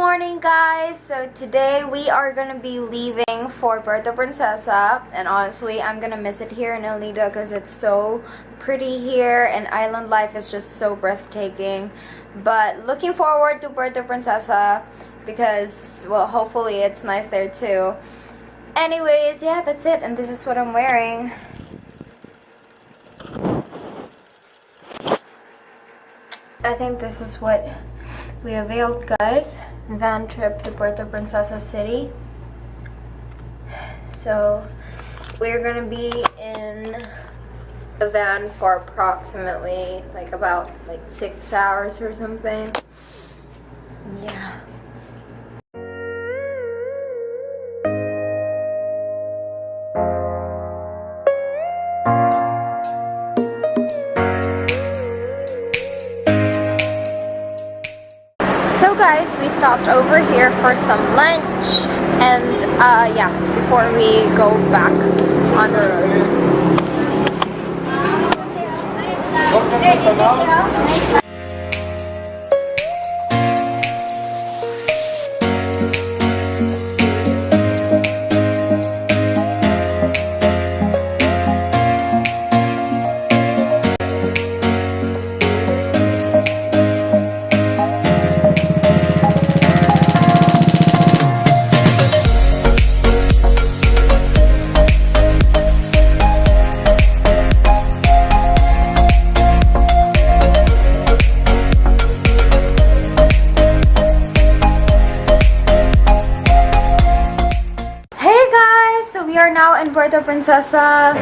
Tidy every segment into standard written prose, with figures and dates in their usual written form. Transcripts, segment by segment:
morning, guys. So today we are gonna be leaving for Puerto Princesa, and honestly I'm gonna miss it here in Elida because it's so pretty here and island life is just so breathtaking. But looking forward to Puerto Princesa because, well, hopefully it's nice there too. Anyways, yeah, that's it, and this is what I'm wearing. I think this is what we availed, guys. Van trip to Puerto Princesa City. So we're gonna be in a van for approximately about 6 hours or something. Yeah. So guys, we stopped over here for some lunch, and yeah, before we go back on the road. We are now in Puerto Princesa,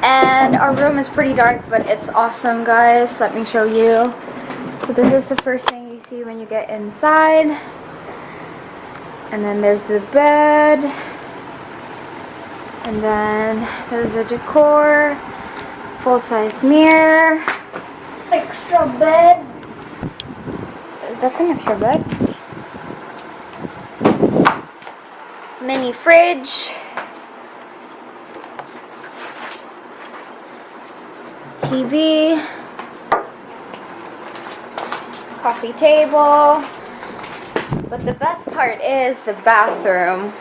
and our room is pretty dark, but it's awesome, guys. Let me show you. So this is the first thing you see when you get inside, and then there's the bed, and then there's a decor, full-size mirror, extra bed. That's an extra bed. Mini fridge. TV, coffee table, but the best part is the bathroom,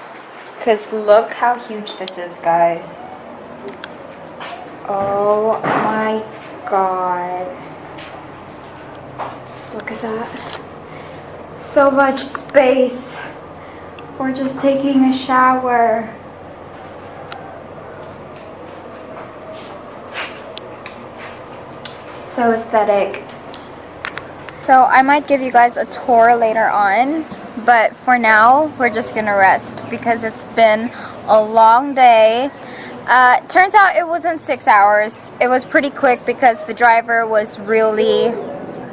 because look how huge this is, guys. Oh my god, just look at that. So much space for just taking a shower. So aesthetic. So I might give you guys a tour later on, but for now we're just gonna rest because it's been a long day. Turns out it wasn't 6 hours. It was pretty quick because the driver was really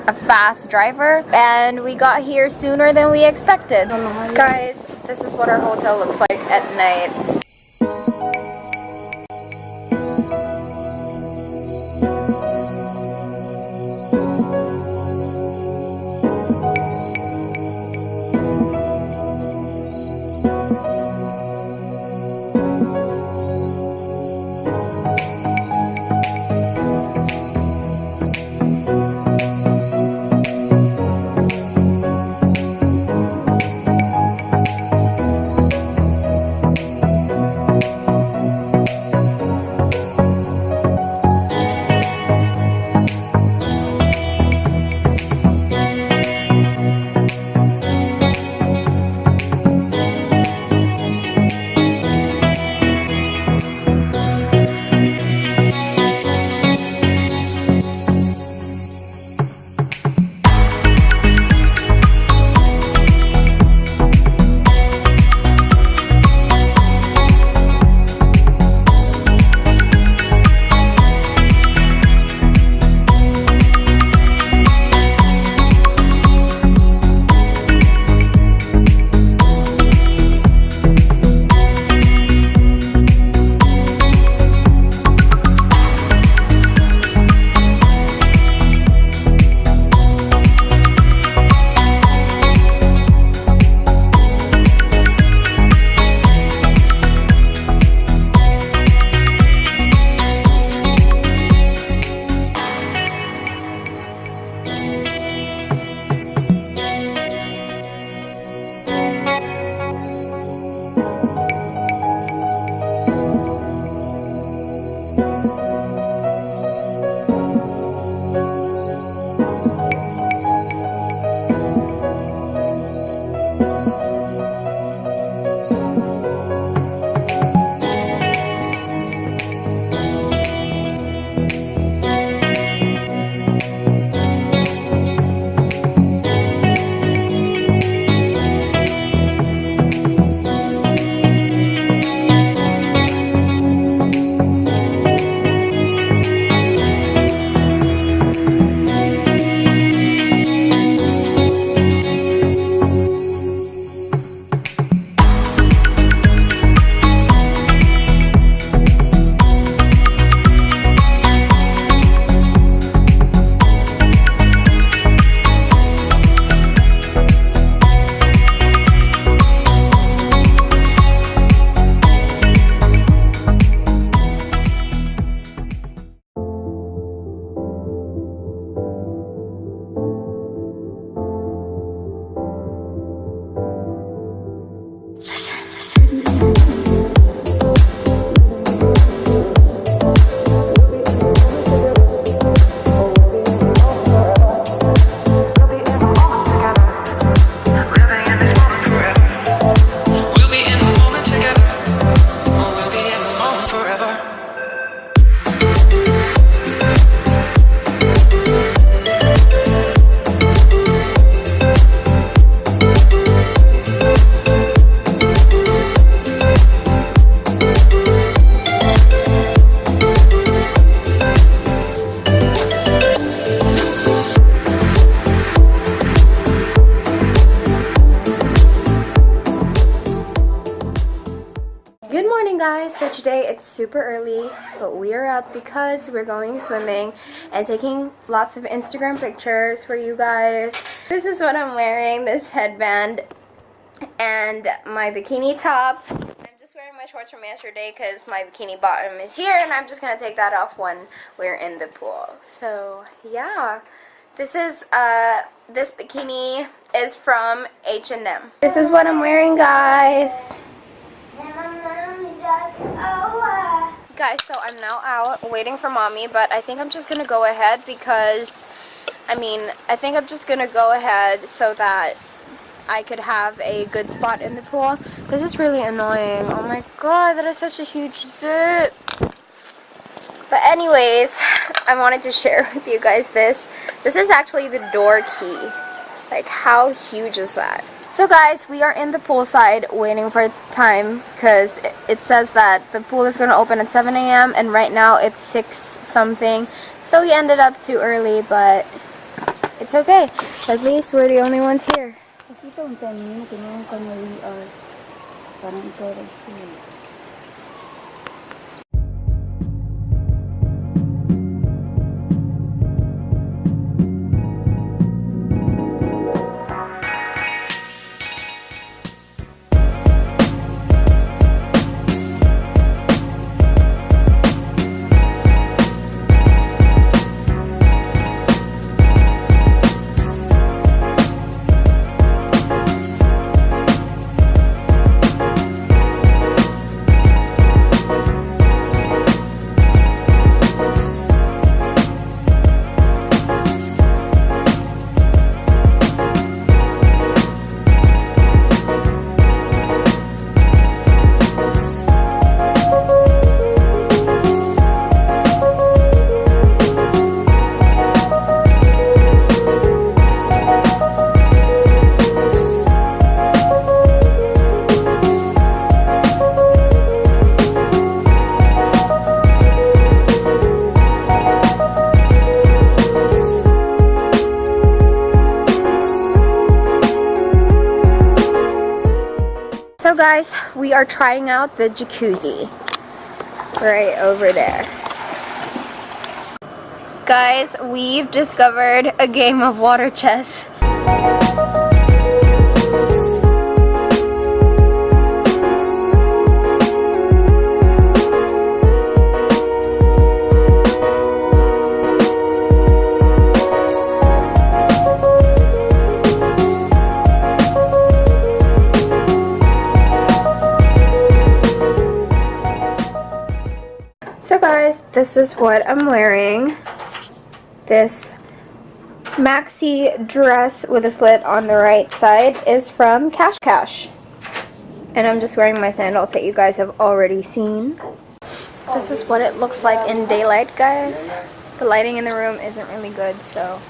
a fast driver, and we got here sooner than we expected. Guys, this is what our hotel looks like at night. morning, guys. So today it's super early, but we are up because we're going swimming and taking lots of Instagram pictures for you guys. This is what I'm wearing, this headband and my bikini top. I'm just wearing my shorts from yesterday because my bikini bottom is here, and I'm just gonna take that off when we're in the pool. So yeah, this is this bikini is from H&M. This is what I'm wearing, guys. Guys, so I'm now out waiting for mommy, but I think I'm just gonna go ahead because I think I'm just gonna go ahead so that I could have a good spot in the pool. This is really annoying. Oh my god, that is such a huge zip. But anyways, I wanted to share with you guys this. This is actually the door key. Like, how huge is that? So guys, we are in the poolside waiting for time because it says that the pool is going to open at 7 a.m. and right now it's 6 something. So we ended up too early, but it's okay. At least we're the only ones here. So guys, we are trying out the jacuzzi right over there. Guys, we've discovered a game of water chess. So guys, this is what I'm wearing. This maxi dress with a slit on the right side is from Cash. And I'm just wearing my sandals that you guys have already seen. This is what it looks like in daylight, guys. The lighting in the room isn't really good, so.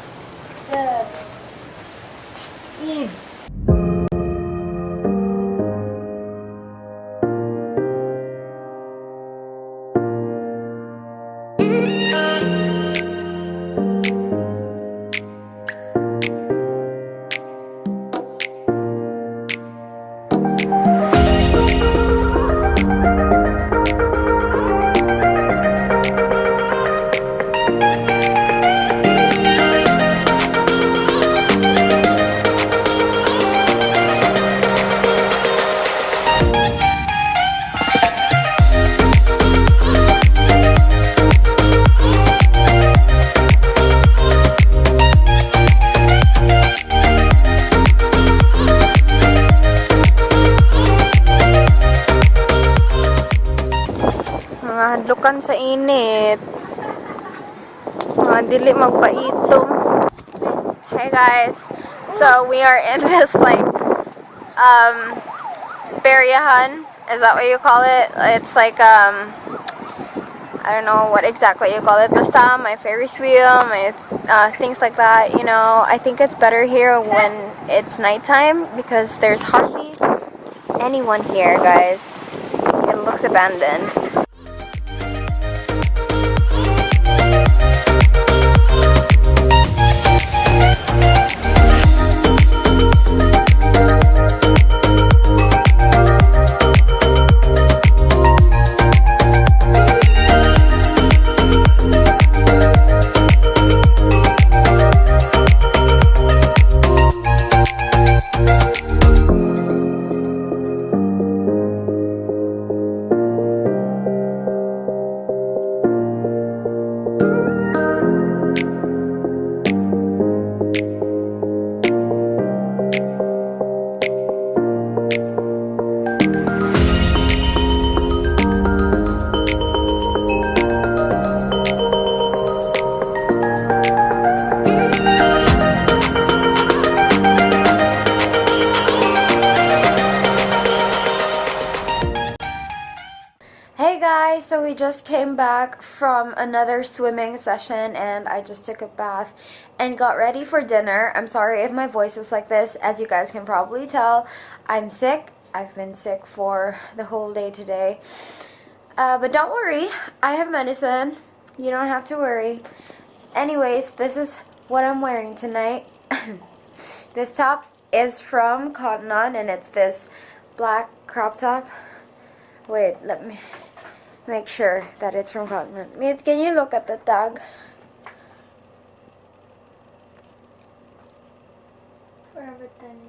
Hadlukan sa init. Mga dili magpaitom. Hey guys, so we are in this like beriahan. Is that what you call it? It's like I don't know what exactly you call it. Basta my Ferris wheel, my things like that. You know, I think it's better here when it's nighttime because there's hardly anyone here, guys. It looks abandoned. so we just came back from another swimming session and I just took a bath and got ready for dinner. I'm sorry if my voice is like this. As you guys can probably tell, I'm sick. I've been sick for the whole day today. But don't worry, I have medicine. You don't have to worry. Anyways, this is what I'm wearing tonight. This top is from Camaman-an and it's this black crop top. Wait, let me make sure that it's from Camaman-an. Can you look at the tag? Forever 21.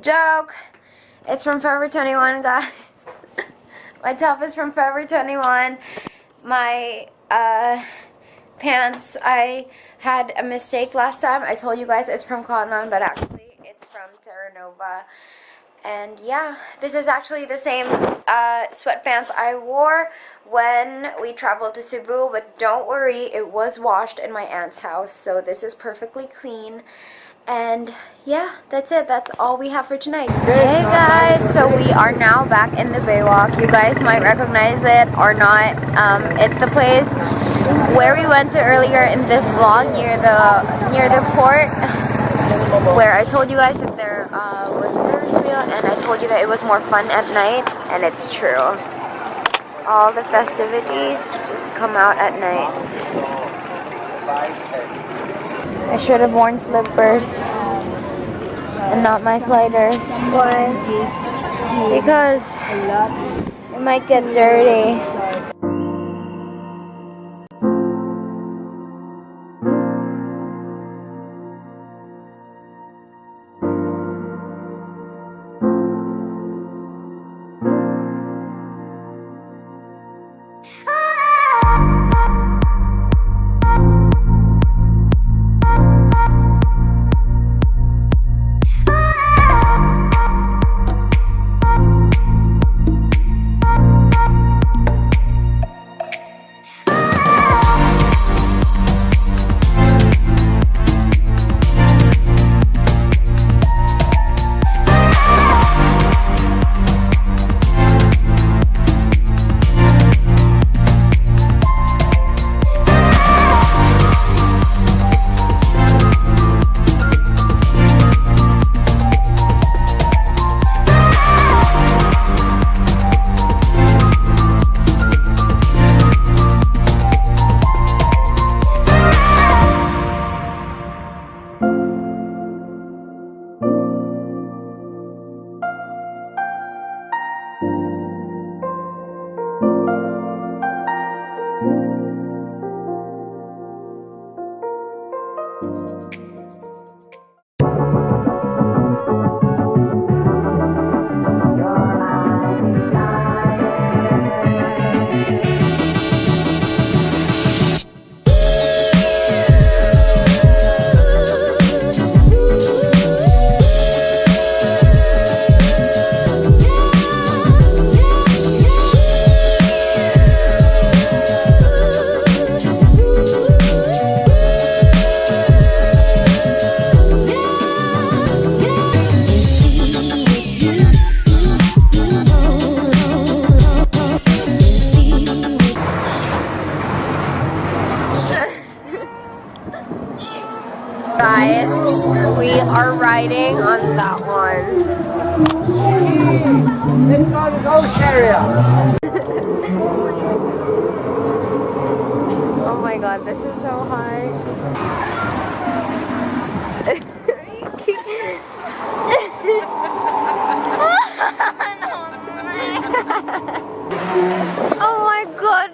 Joke! It's from Forever 21, guys. My top is from Forever 21. My pants, I had a mistake last time. I told you guys it's from Camaman-an, but actually it's from Terra Nova. And yeah, this is actually the same sweatpants I wore when we traveled to Cebu, but don't worry, it was washed in my aunt's house, so this is perfectly clean. And yeah, that's it. That's all we have for tonight. Hey guys, so we are now back in the Baywalk. You guys might recognize it or not. It's the place where we went to earlier in this vlog near the port, where I told you guys that there was a Ferris wheel, and I told you that it was more fun at night, and it's true. All the festivities just come out at night. I should have worn slippers and not my sliders. Why? Because it might get dirty. Guys, we are riding on that one. It's not a ghost area. Oh my god, this is so hard. Oh my god.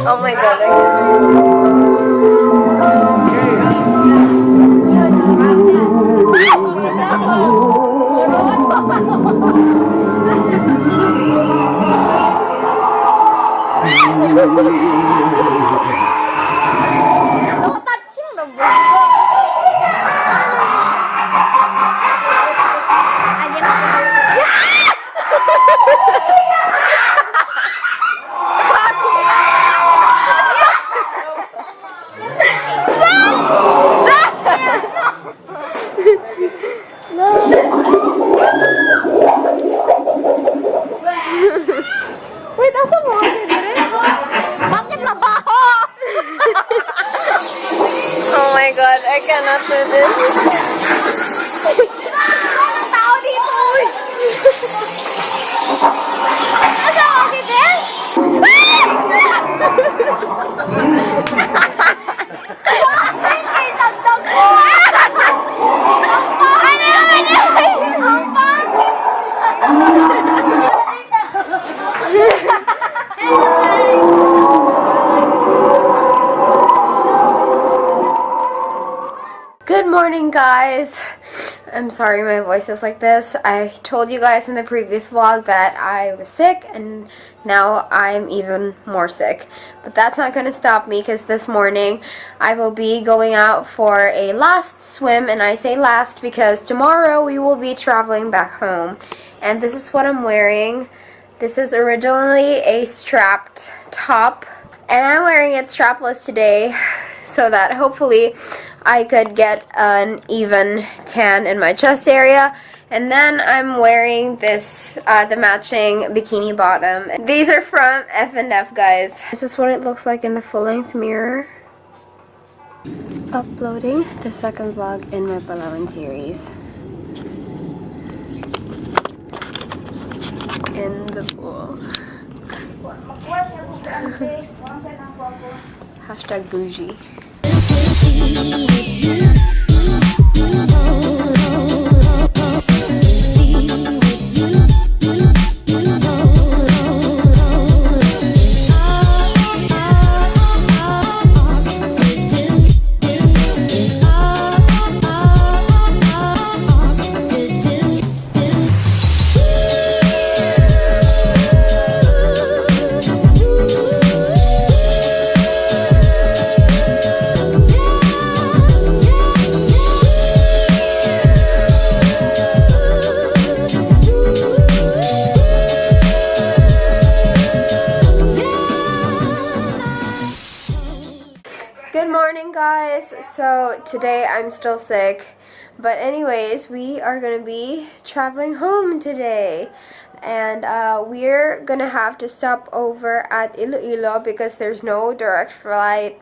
Oh my god. Touching the book. Wait, nasa mo? Bakit mabaho? Oh my god, I cannot do this. Tao dito! Nasa okay din? Good morning, guys. I'm sorry my voice is like this. I told you guys in the previous vlog that I was sick, and now I'm even more sick. But that's not going to stop me, because this morning I will be going out for a last swim, and I say last because tomorrow we will be traveling back home. And this is what I'm wearing. This is originally a strapped top, and I'm wearing it strapless today so that hopefully I could get an even tan in my chest area. And then I'm wearing this, the matching bikini bottom. These are from F&F, guys. This is what it looks like in the full-length mirror. Uploading the second vlog in my Palawan series. In the pool. Hashtag bougie. Good morning, guys. So today I'm still sick, but anyways, we are gonna be traveling home today, and we're gonna have to stop over at Iloilo because there's no direct flight.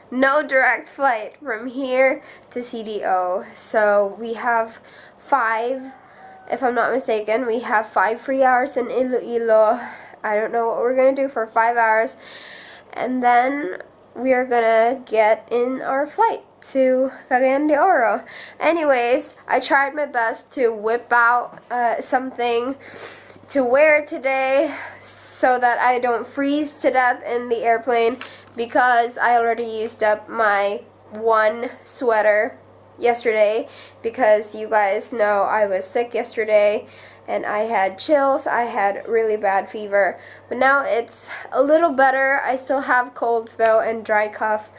No direct flight from here to CDO. So we have 5, if I'm not mistaken, we have 5 free hours in Iloilo. I don't know what we're gonna do for 5 hours, and then we are gonna get in our flight to Cagayan de Oro. Anyways, I tried my best to whip out something to wear today so that I don't freeze to death in the airplane, because I already used up my one sweater yesterday, because you guys know I was sick yesterday and I had chills. I had really bad fever, but now it's a little better. I still have colds though and dry cough,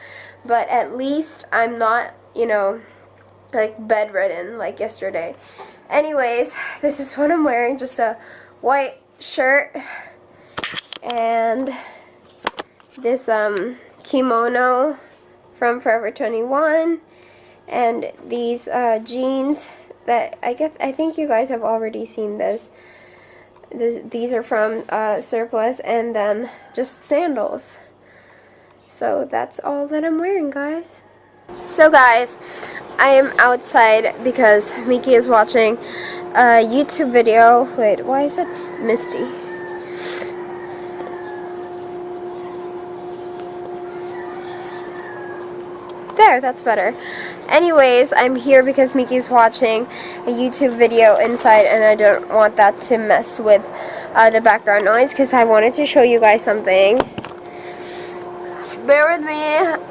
but at least I'm not, you know, like bedridden like yesterday. Anyways, this is what I'm wearing, just a white shirt and this kimono from Forever 21, and these jeans that I think you guys have already seen this. These are from Surplus, and then just sandals. So that's all that I'm wearing, guys. So guys, I am outside because Miki is watching a YouTube video. Wait, why is it misty? There, that's better. Anyways, I'm here because Miki's watching a YouTube video inside, and I don't want that to mess with the background noise, because I wanted to show you guys something. Bear with me,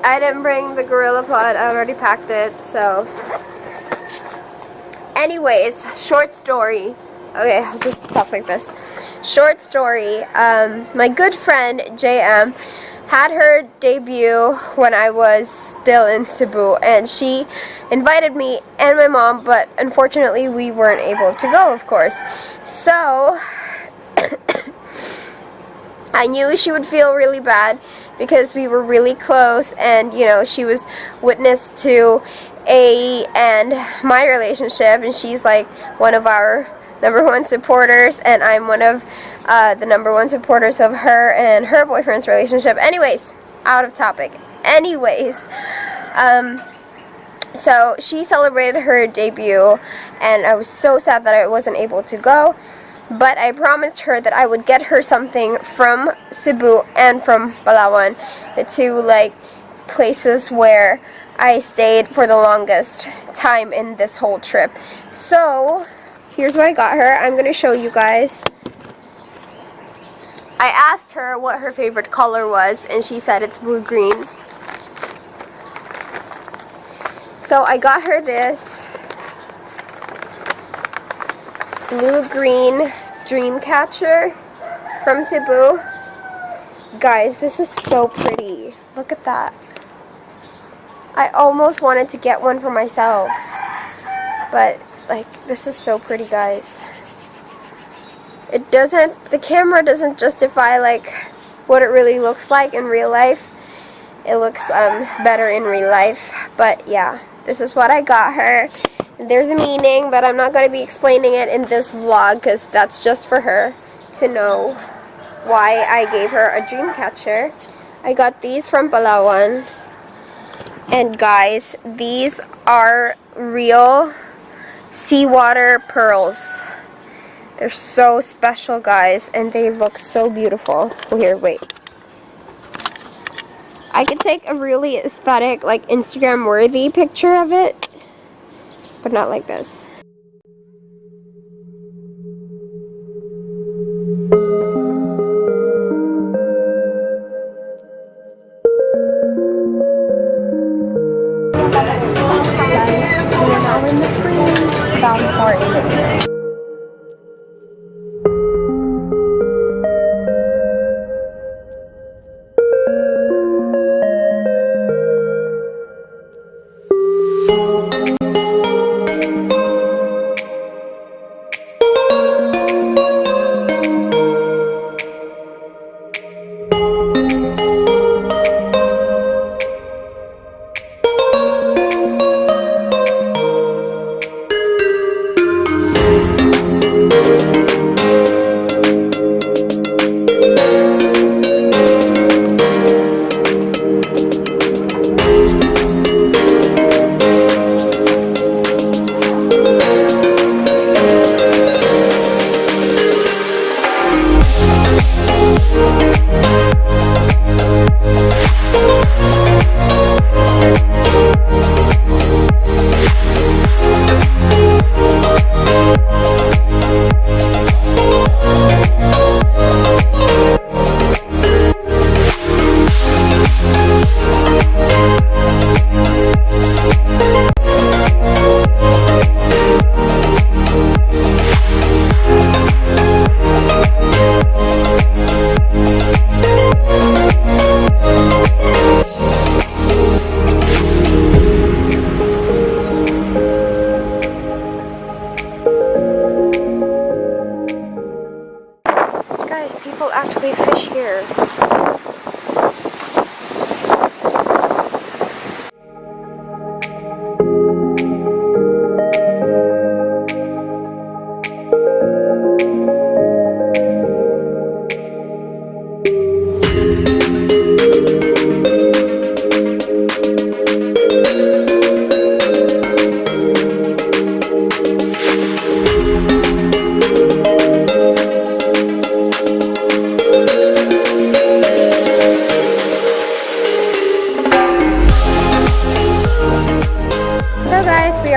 I didn't bring the Gorilla Pod, I already packed it, so. Anyways, short story. Okay, I'll just talk like this. Short story. My good friend JM had her debut when I was still in Cebu, and she invited me and my mom, but unfortunately we weren't able to go, of course. So I knew she would feel really bad because we were really close, and you know, she was witness to A and my relationship, and she's like one of our #1 supporters, and I'm one of the #1 supporters of her and her boyfriend's relationship. Anyways, out of topic. Anyways, so she celebrated her debut, and I was so sad that I wasn't able to go. But I promised her that I would get her something from Cebu and from Palawan, the two like places where I stayed for the longest time in this whole trip. So here's what I got her. I'm gonna show you guys. I asked her what her favorite color was, and she said it's blue-green. So I got her this blue-green dream catcher from Cebu. Guys, this is so pretty. Look at that. I almost wanted to get one for myself, but like, this is so pretty, guys. It doesn't, the camera doesn't justify like what it really looks like in real life. It looks better in real life, but yeah, this is what I got her. There's a meaning, but I'm not going to be explaining it in this vlog because that's just for her to know why I gave her a dream catcher. I got these from Palawan, and guys, these are real seawater pearls. They're so special, guys, and they look so beautiful. Oh, here, wait. I could take a really aesthetic, like Instagram worthy picture of it, but not like this. Guys, we are now in the train bound for Indonesia. People actually fish here.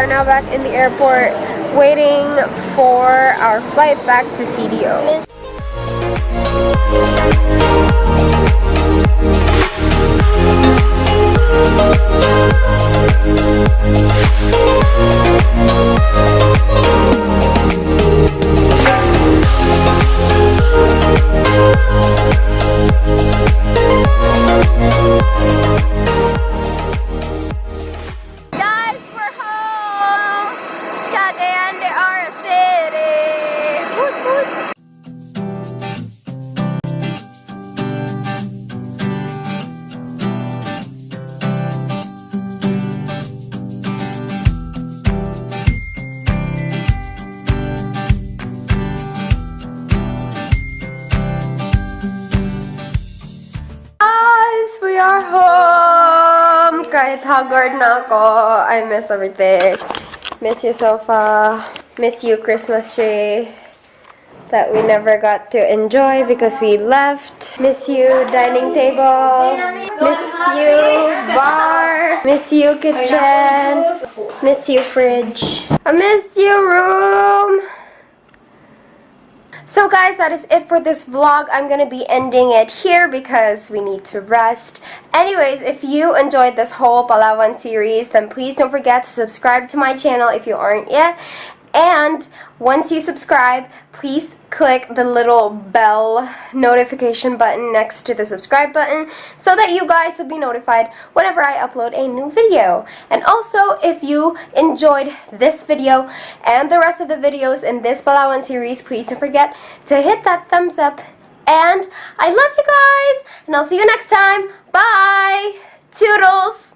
Now back in the airport, waiting for our flight back to CDO. are home! Kahit haggard na ako, I miss everything. Miss you, sofa. Miss you, Christmas tree that we never got to enjoy because we left. Miss you, dining table. Miss you, bar. Miss you, kitchen. Miss you, fridge. I miss you, room. So guys, that is it for this vlog. I'm gonna be ending it here because we need to rest. Anyways, if you enjoyed this whole Palawan series, then please don't forget to subscribe to my channel if you aren't yet. And once you subscribe, please click the little bell notification button next to the subscribe button so that you guys will be notified whenever I upload a new video. And also, if you enjoyed this video and the rest of the videos in this Palawan series, please don't forget to hit that thumbs up. And I love you guys, and I'll see you next time. Bye! Toodles!